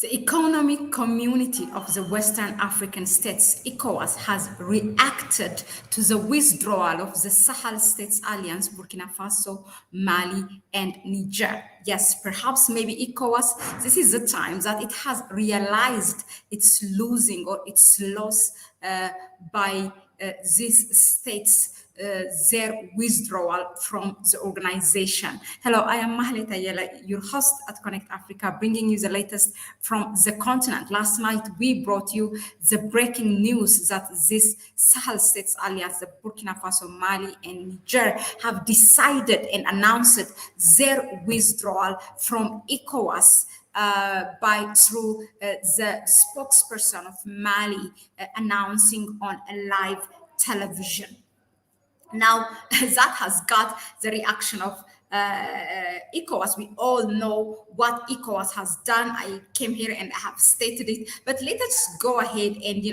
The Economic Community of the Western African States, Ecowas, has reacted to the withdrawal of the Sahel States Alliance, Burkina Faso, Mali, and Niger. Yes, perhaps maybe ECOWAS, this is the time that it has realized its losing or its loss by these states their withdrawal from the organization. Hello, I am Mahlet Ayele, your host at Connect Africa, bringing you the latest from the continent. Last night, we brought you the breaking news that this Sahel States Alliance, the Burkina Faso, Mali, and Niger, have decided and announced their withdrawal from ECOWAS through the spokesperson of Mali announcing on a live television. Now, that has got the reaction of ECOWAS. We all know what ECOWAS has done. I came here and I have stated it, but let us go ahead and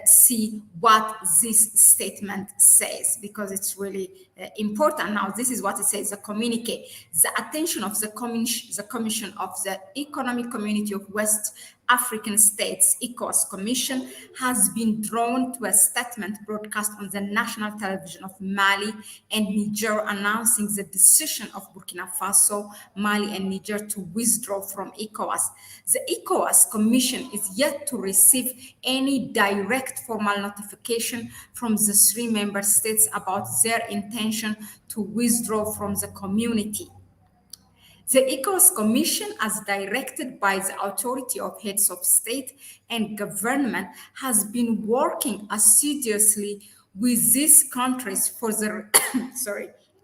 see what this statement says, because it's really important. Now, this is what it says: the communique, the attention of the Commission of the Economic Community of West African States, ECOWAS Commission, has been drawn to a statement broadcast on the national television of Mali and Niger announcing the decision of Burkina Faso, Mali, and Niger to withdraw from ECOWAS. The ECOWAS Commission is yet to receive any direct formal notification from the three member states about their intention to withdraw from the community. The ECOWAS Commission, as directed by the Authority of Heads of State and Government, has been working assiduously with these countries for the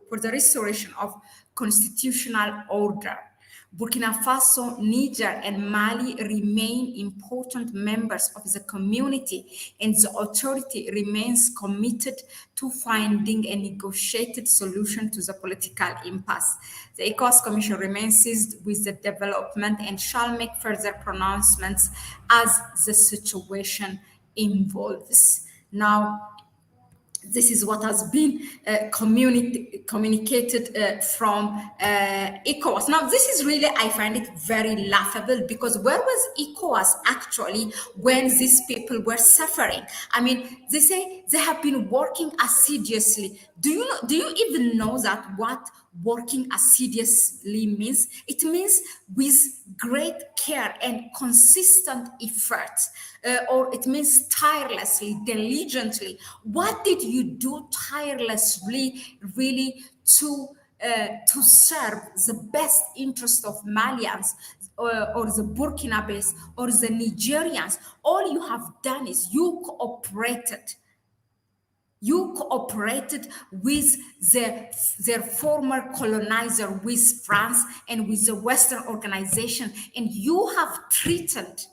for the restoration of constitutional order. Burkina Faso, Niger, and Mali remain important members of the community, and the authority remains committed to finding a negotiated solution to the political impasse. The ECOWAS Commission remains seized with the development and shall make further pronouncements as the situation evolves. Now, this is what has been communicated from ECOWAS. Now, this is really, I find it very laughable, because where was ECOWAS actually when these people were suffering? I mean, they say they have been working assiduously. Do you even know that what working assiduously means? It means with great care and consistent effort, or it means tirelessly, diligently. What did you do tirelessly, really, to serve the best interest of Malians, or the Burkinabes, or the Nigerians? All you have done is you cooperated. You cooperated with their former colonizer, with France and with the Western organization, and you have treated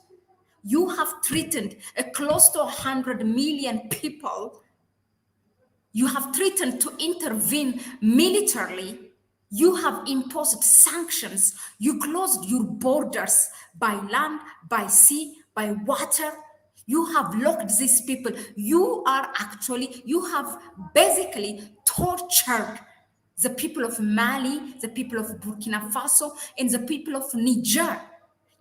close to 100 million people. You have threatened to intervene militarily. You have imposed sanctions. You closed your borders by land, by sea, by water. You have locked these people. You have basically tortured the people of Mali, the people of Burkina Faso, and the people of Niger.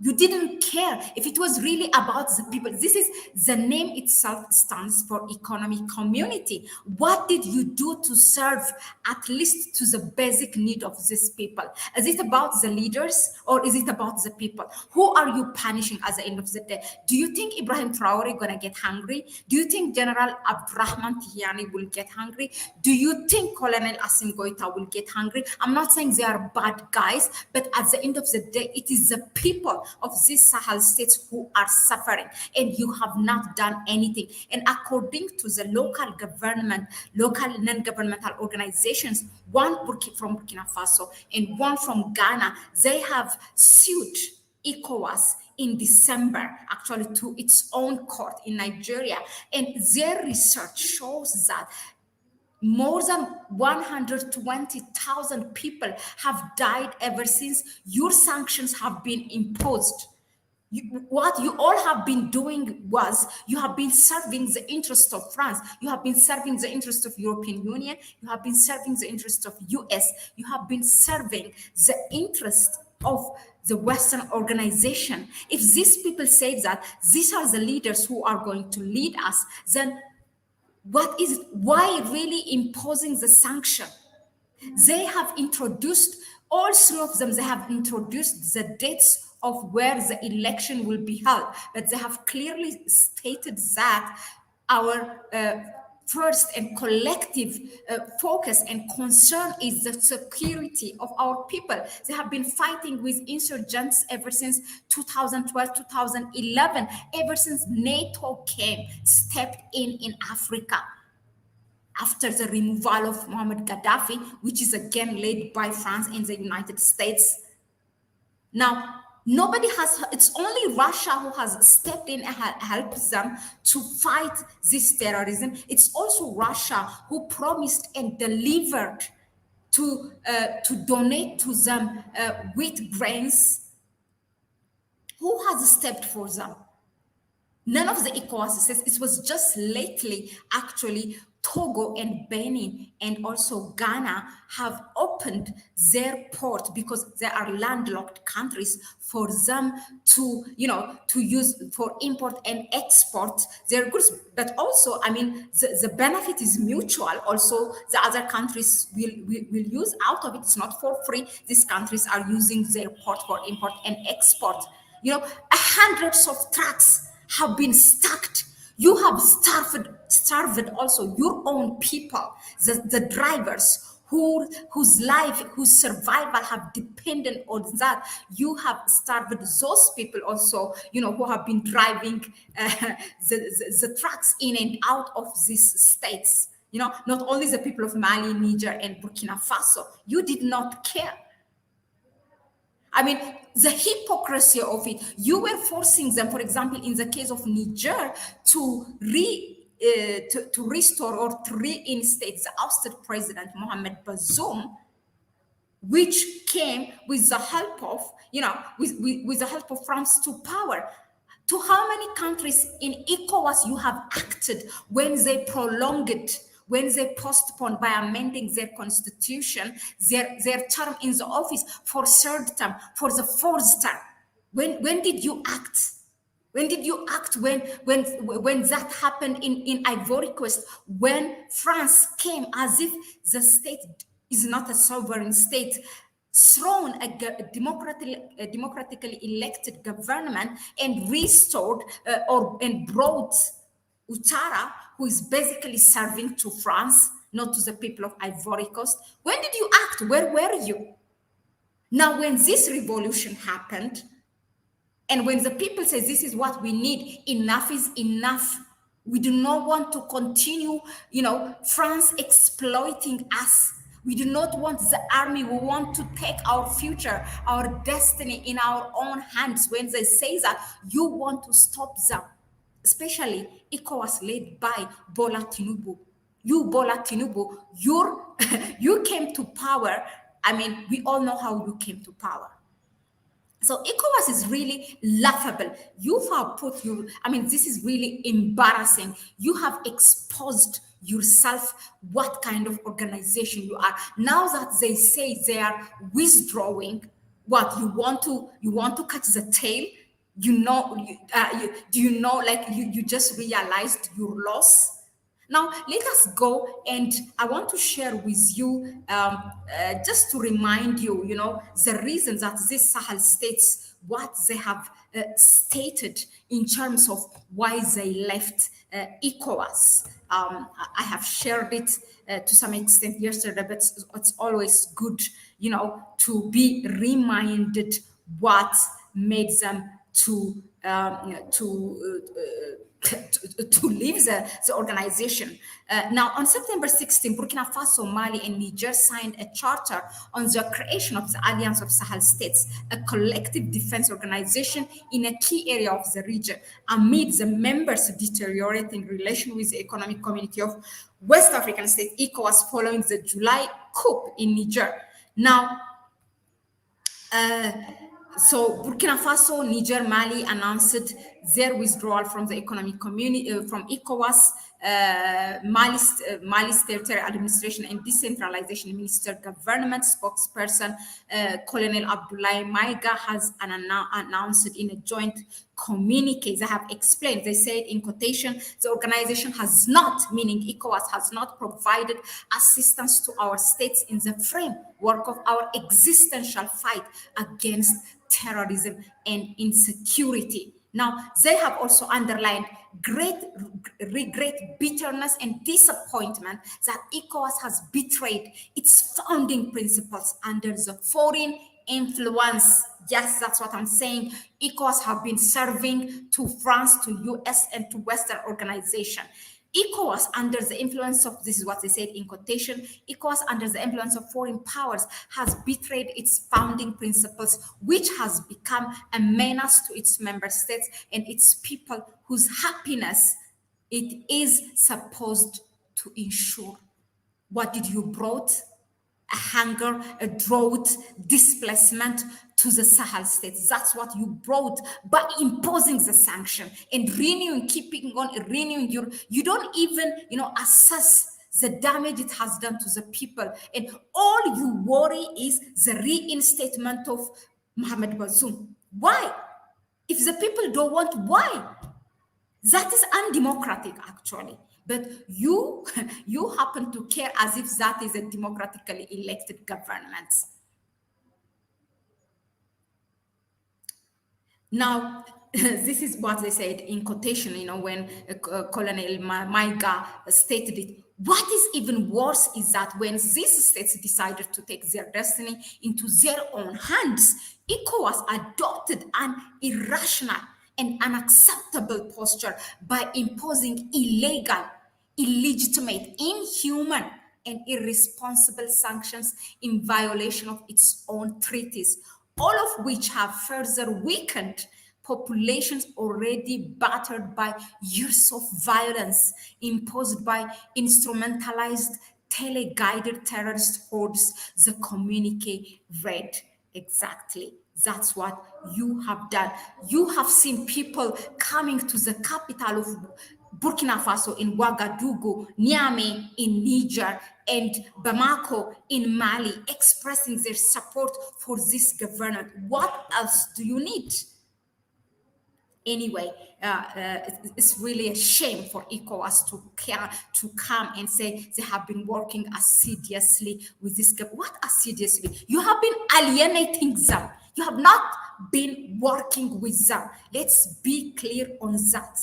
You didn't care if it was really about the people. This is the name itself stands for economic community. What did you do to serve at least to the basic need of these people? Is it about the leaders or is it about the people? Who are you punishing at the end of the day? Do you think Ibrahim Traore gonna get hungry? Do you think General Abdurrahman Tihiani will get hungry? Do you think Colonel Asim Goita will get hungry? I'm not saying they are bad guys, but at the end of the day, it is the people of these Sahel states who are suffering, and you have not done anything. And according to the local government, local non-governmental organizations, one from Burkina Faso and one from Ghana, they have sued ECOWAS in December, actually, to its own court in Nigeria. And their research shows that more than 120,000 people have died ever since your sanctions have been imposed. What you all have been doing was you have been serving the interest of France. You have been serving the interest of European Union. You have been serving the interest of US. You have been serving the interest of the Western organization. If these people say that these are the leaders who are going to lead us, then why really imposing the sanction? They have introduced, all three of them, they have introduced the dates of where the election will be held, but they have clearly stated that our first and collective focus and concern is the security of our people. They have been fighting with insurgents ever since 2012, 2011, ever since NATO stepped in Africa after the removal of Muammar Gaddafi, which is again led by France and the United States. Now, it's only Russia who has stepped in and helped them to fight this terrorism. It's also Russia who promised and delivered to donate to them wheat grains. Who has stepped for them? None of the Ecowas says. It was just lately, actually, Togo and Benin and also Ghana have opened their port because they are landlocked countries for them to, to use for import and export their goods. But also, I mean, the benefit is mutual. Also, the other countries will use out of it. It's not for free. These countries are using their port for import and export. Hundreds of trucks have been stacked. You have starved also your own people, the drivers whose survival have depended on that. You have starved those people also, who have been driving the trucks in and out of these states. Not only the people of Mali, Niger, and Burkina Faso. You did not care. I mean, the hypocrisy of it. You were forcing them, for example, in the case of Niger, to restore or to reinstate the ousted president Mohamed Bazoum, which came with the help of, with the help of France to power. To how many countries in Ecowas you have acted when they prolonged it? When they postponed by amending their constitution, their term in the office for third term, for the fourth term. When did you act? When did you act when that happened in Ivory Coast? When France came as if the state is not a sovereign state, thrown a democratically elected government and restored and brought Ouattara, who is basically serving to France, not to the people of Ivory Coast. When did you act? Where were you? Now, when this revolution happened, and when the people say this is what we need, enough is enough. We do not want to continue, France exploiting us. We do not want the army. We want to take our future, our destiny in our own hands. When they say that, you want to stop them. Especially Ecowas led by Bola Tinubu. Bola Tinubu, you came to power. I mean, we all know how you came to power. So Ecowas is really laughable. You have this is really embarrassing. You have exposed yourself what kind of organization you are. Now that they say they are withdrawing, what you want to cut the tail? You just realized your loss? Now, let us go, and I want to share with you, just to remind you, the reasons that these Sahel states, what they have stated in terms of why they left Ecowas. I have shared it to some extent yesterday, but it's always good, to be reminded what made them to leave the organization. Now, on September 16, Burkina Faso, Mali, and Niger signed a charter on the creation of the Alliance of Sahel States, a collective defense organization in a key area of the region, amid the members' deteriorating relation with the Economic Community of West African States, ECOWAS, following the July coup in Niger. Now, so Burkina Faso, Niger, Mali announced their withdrawal from the economic community, from ECOWAS, Mali's Territorial Administration and Decentralization Minister Government spokesperson Colonel Abdoulaye Maiga has announced in a joint communique. They have explained, they said in quotation, the organization has not, meaning ECOWAS, has not provided assistance to our states in the framework of our existential fight against terrorism and insecurity. Now, they have also underlined great regret, bitterness, and disappointment that ECOWAS has betrayed its founding principles under the foreign influence. Yes, that's what I'm saying. ECOWAS have been serving to France, to US, and to Western organization. ECOWAS, under the influence of, this is what they said in quotation, ECOWAS, under the influence of foreign powers, has betrayed its founding principles, which has become a menace to its member states and its people whose happiness it is supposed to ensure. What did you brought? A hunger, a drought, displacement to the Sahel states. That's what you brought by imposing the sanction and renewing, keeping on renewing you don't even, assess the damage it has done to the people. And all you worry is the reinstatement of Mohamed Bazoum. Why? If the people don't want, why? That is undemocratic, actually. But you happen to care as if that is a democratically elected government. Now, this is what they said in quotation, when Colonel Maiga stated it. What is even worse is that when these states decided to take their destiny into their own hands, ECOWAS adopted an irrational and unacceptable posture by imposing illegal, illegitimate, inhuman, and irresponsible sanctions in violation of its own treaties, all of which have further weakened populations already battered by years of violence imposed by instrumentalized tele-guided terrorist hordes. The communique read exactly. That's what you have done. You have seen people coming to the capital of Burkina Faso in Ouagadougou, Niamey in Niger, and Bamako in Mali, expressing their support for this government. What else do you need? Anyway, it's really a shame for ECOWAS to come and say they have been working assiduously with this government. What assiduously? You have been alienating them. You have not been working with them. Let's be clear on that.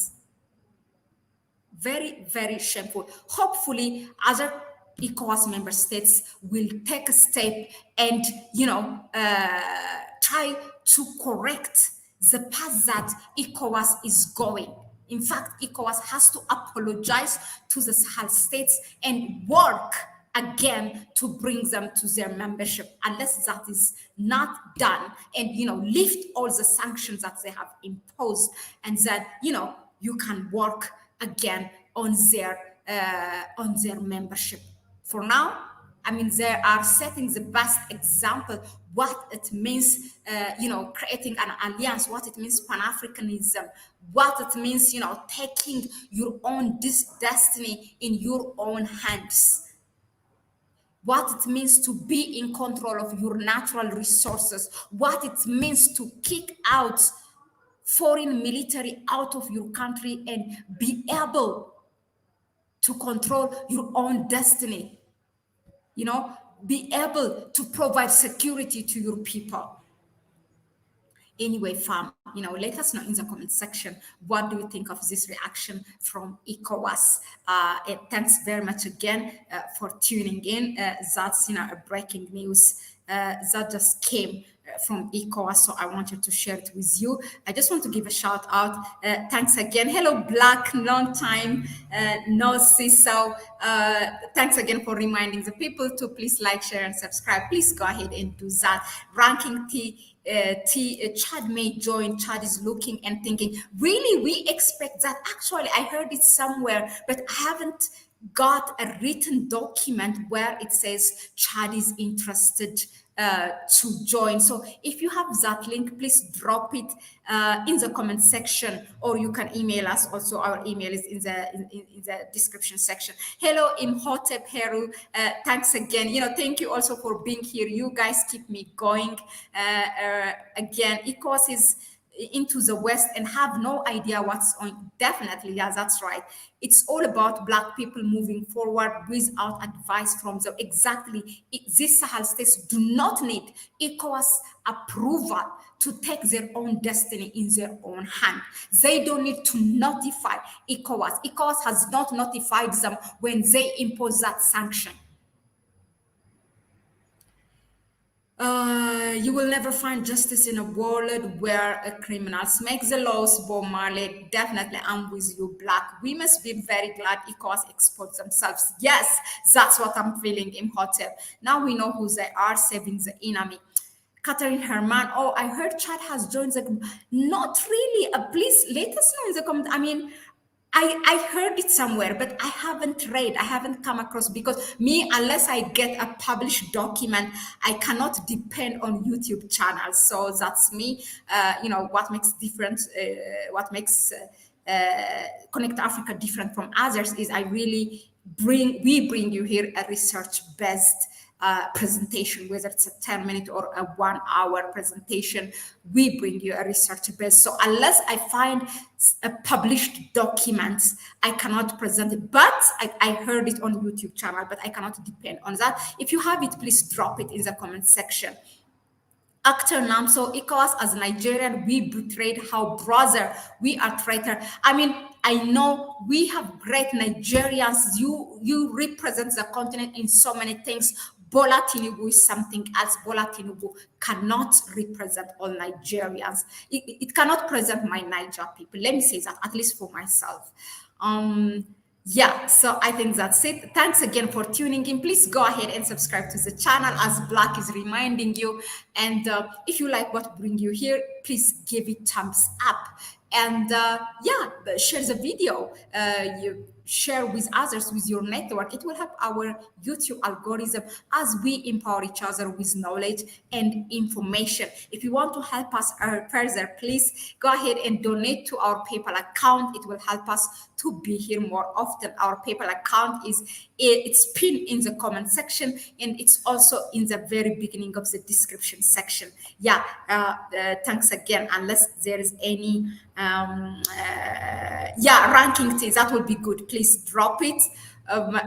Very, very shameful. Hopefully, other ECOWAS member states will take a step and, try to correct the path that ECOWAS is going. In fact, ECOWAS has to apologize to the Sahel states and work again to bring them to their membership. Unless that is not done, and lift all the sanctions that they have imposed, and then you can work again on their membership. For now, they are setting the best example what it means, creating an alliance, what it means Pan-Africanism, what it means, taking your own destiny in your own hands, what it means to be in control of your natural resources, what it means to kick out foreign military out of your country and be able to control your own destiny, be able to provide security to your people. Anyway, fam, let us know in the comment section, what do you think of this reaction from ECOWAS? And thanks very much again for tuning in. That's, a breaking news that just came from ECOWAS, so I wanted to share it with you. I just want to give a shout out. Thanks again. Hello, Black, long time no see. So thanks again for reminding the people to please like, share, and subscribe. Please go ahead and do that. Ranking Chad may join. Chad is looking and thinking, really, we expect that? Actually, I heard it somewhere, but I haven't got a written document where it says Chad is interested to join. So if you have that link, please drop it in the comment section, or you can email us. Also, our email is in the description section. Hello, Imhotep Heru. Thanks again. Thank you also for being here. You guys keep me going. Again, Ecowas is into the West and have no idea what's on. Definitely, yeah, that's right. It's all about Black people moving forward without advice from the exactly. These Sahel states do not need ECOWAS approval to take their own destiny in their own hand. They don't need to notify ECOWAS. ECOWAS has not notified them when they impose that sanction. You will never find justice in a world where criminals make the laws. Bob Marley, definitely, I'm with you, Black. We must be very glad ECOWAS exports themselves. Yes, that's what I'm feeling in Hotel. Now we know who they are, saving the enemy. Catherine Herman, oh, I heard Chad has joined the group. Not really. Please let us know in the comment. I mean, I heard it somewhere, but I haven't read, I haven't come across, because me, unless I get a published document, I cannot depend on YouTube channels. So that's me. What makes different, what makes Connect Africa different from others is we bring you here a research-based presentation, whether it's a 10-minute or a 1-hour presentation. We bring you a research base. So unless I find a published documents, I cannot present it. But I heard it on YouTube channel, but I cannot depend on that. If you have it, please drop it in the comment section. Actor Namso, ECOWAS as Nigerian, we betrayed how brother, we are traitor. I mean, I know we have great Nigerians. You represent the continent in so many things. Bola Tinubu is something else. Bola Tinubu cannot represent all Nigerians. It cannot present my Niger people. Let me say that, at least for myself. Yeah, so I think that's it. Thanks again for tuning in. Please go ahead and subscribe to the channel, as Black is reminding you. And if you like what bring you here, please give it thumbs up. And share the video. You share with others, with your network. It will help our YouTube algorithm as we empower each other with knowledge and information. If you want to help us further, please go ahead and donate to our PayPal account. It will help us to be here more often. Our PayPal account it's pinned in the comment section, and it's also in the very beginning of the description section. Yeah, thanks again. Unless there is any ranking things, that would be good. Please drop it.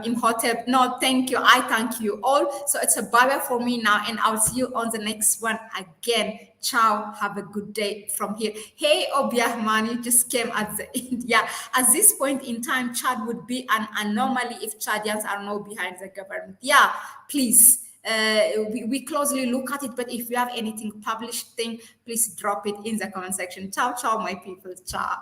Imhotep, no, thank you. I thank you all. So it's a bye-bye for me now, and I'll see you on the next one again. Ciao. Have a good day from here. Hey, Obiahman, you just came at the end. Yeah, at this point in time, Chad would be an anomaly if Chadians are not behind the government. Yeah, please. We closely look at it, but if you have anything published thing, please drop it in the comment section. Ciao, ciao, my people. Ciao.